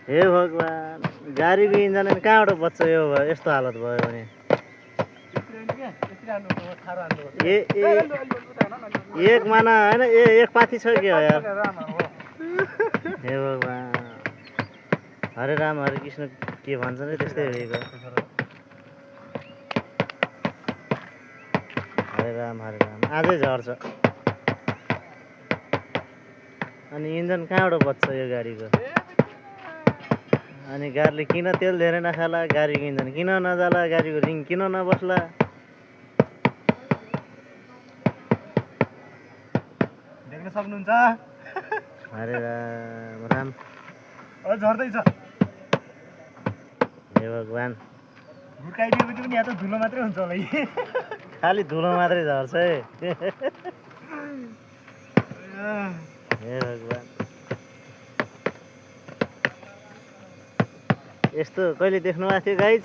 हे भगवान, गाडीको इन्जन कहाँबाट बच्छ यो यस्तो हालत भयो भने? एक माना होइन, एक पाथी छ क्या यार? हे भगवान, हरे राम हरे कृष्ण के भन्छ नि त्यस्तै हो। हरे राम आजै झर्छ। अनि इन्जन कहाँबाट बच्छ यो गाडीको? अनि गाडीले किन तेल धेरै नखाला, गाडीको इन्जन किन नजाला, गाडीको रिङ किन नबस्ला? देख्न सक्नुहुन्छ? हरे राम राम झर्दैछ। हे भगवान, हुर्काइदिएपछि पनि यहाँ त धुलो मात्रै हुन्छ होला। खालि धुलो मात्रै झर्छ है। हे भगवान, यस्तो कहिले देख्नु भएको थियो गाइज?